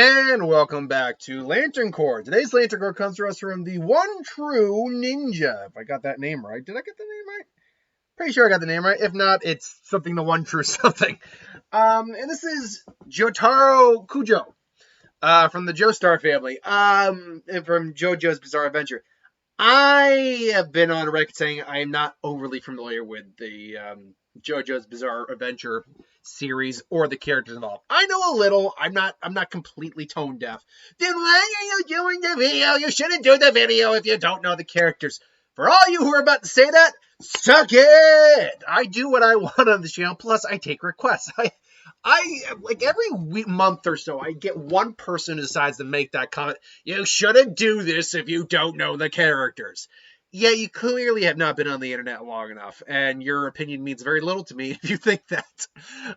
And welcome back to Lantern Corps. Today's Lantern Corps comes to us from the One True Ninja. If I got that name right. Did I get the name right? Pretty sure I got the name right. If not, it's something the One True something. And this is Jotaro Kujo from the Joestar family. And from JoJo's Bizarre Adventure. I have been on record saying I am not overly familiar with the JoJo's Bizarre Adventure series or the characters involved. I know a little. I'm not completely tone deaf. Then why are you doing the video? You shouldn't do the video if you don't know the characters. For all you who are about to say that, suck it! I do what I want on the channel. Plus, I take requests. I like every month or so, I get one person who decides to make that comment. You shouldn't do this if you don't know the characters. Yeah, you clearly have not been on the internet long enough, and your opinion means very little to me if you think that.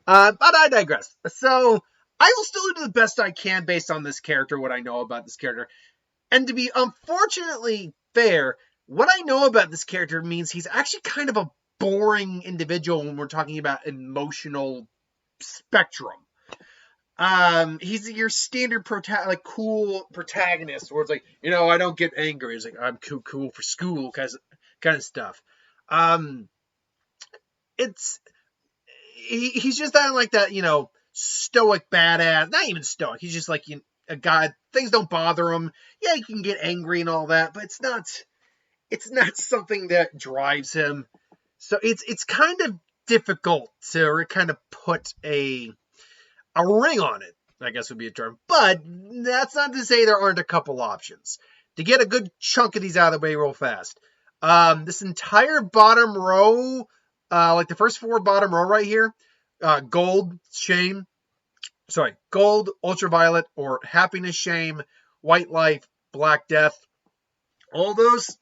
But I digress. So, I will still do the best I can based on this character, what I know about this character. And to be unfortunately fair, what I know about this character means he's actually kind of a boring individual when we're talking about emotional spectrum. He's your standard cool protagonist where it's like, I don't get angry. It's like, I'm cool for school kind of stuff. He's just not like that, stoic badass. Not even stoic. He's just like a guy. Things don't bother him. Yeah, he can get angry and all that, but it's not something that drives him. So it's kind of difficult to kind of put a ring on it, I guess would be a term. But that's not to say there aren't a couple options. To get a good chunk of these out of the way real fast. This entire bottom row, like the first four bottom row right here, gold, ultraviolet, or happiness, shame, white life, black death. All those,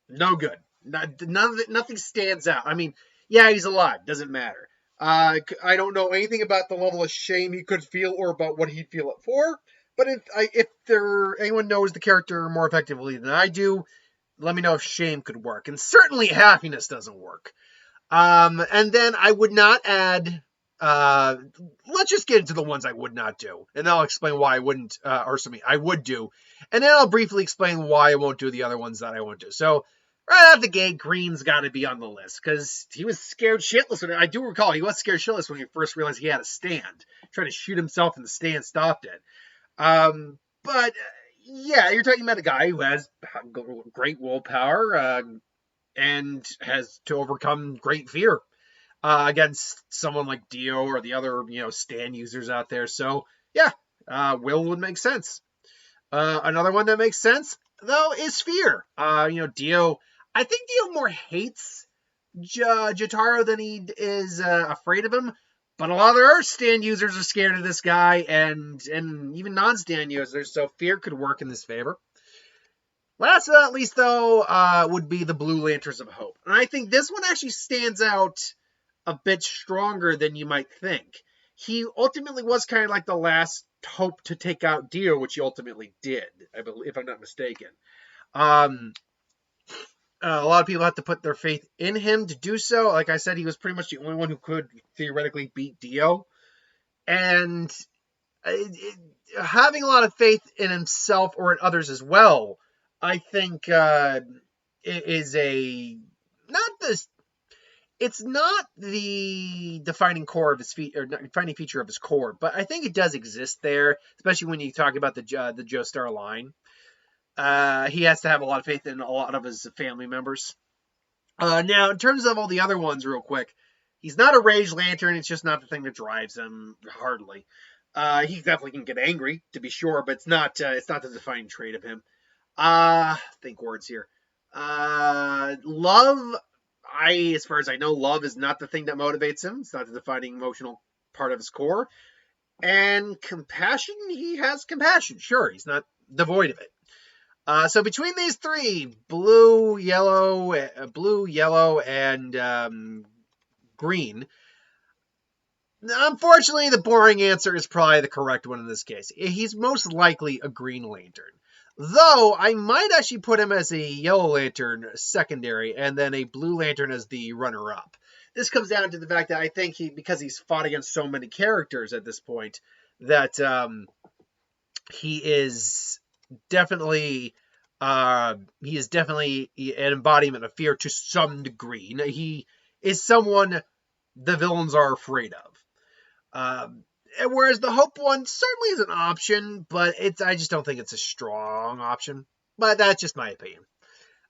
no good. Nothing stands out. I mean, yeah, he's alive. Doesn't matter. I don't know anything about the level of shame he could feel or about what he'd feel it for. But if anyone knows the character more effectively than I do, let me know if shame could work. And certainly happiness doesn't work. And then I would not add... let's just get into the ones I would not do. And then I'll explain why I wouldn't, I would do. And then I'll briefly explain why I won't do the other ones that I won't do. So... right out the gate, Green's got to be on the list because he was scared shitless. I do recall he was scared shitless when he first realized he had a stand. Tried to shoot himself and the stand stopped it. But yeah, you're talking about a guy who has great willpower and has to overcome great fear against someone like Dio or the other stand users out there. So yeah, will would make sense. Another one that makes sense though is fear. Dio. I think Dio more hates Jotaro than he is afraid of him. But a lot of their stand users are scared of this guy, and even non-stand users, so fear could work in this favor. Last but not least, though, would be the Blue Lanterns of Hope. And I think this one actually stands out a bit stronger than you might think. He ultimately was kind of like the last hope to take out Dio, which he ultimately did, I believe, if I'm not mistaken. A lot of people have to put their faith in him to do so. Like I said, he was pretty much the only one who could theoretically beat Dio. And having a lot of faith in himself or in others as well, I think is it's not the defining core of his defining feature of his core, but I think it does exist there, especially when you talk about the Joestar line. He has to have a lot of faith in a lot of his family members. Now, in terms of all the other ones, real quick, he's not a Rage Lantern. It's just not the thing that drives him, hardly. He definitely can get angry, to be sure, but it's not the defining trait of him. Think words here. Love, as far as I know, love is not the thing that motivates him. It's not the defining emotional part of his core. And compassion, he has compassion. Sure, he's not devoid of it. So between these three, blue, yellow, and green, unfortunately, the boring answer is probably the correct one in this case. He's most likely a Green Lantern. Though, I might actually put him as a Yellow Lantern secondary, and then a Blue Lantern as the runner-up. This comes down to the fact that I think because he's fought against so many characters at this point, that he is definitely he is definitely an embodiment of fear to some degree. He is someone the villains are afraid of. Whereas the Hope one certainly is an option, but I just don't think it's a strong option. But that's just my opinion.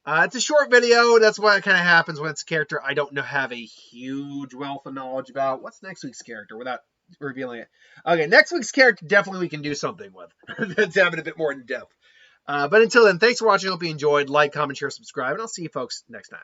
It's a short video. That's what kind of happens when it's a character I don't have a huge wealth of knowledge about. What's next week's character without revealing it? Okay, next week's character definitely we can do something with. That's having a bit more in depth. But until then, thanks for watching. Hope you enjoyed. Like, comment, share, subscribe, and I'll see you folks next time.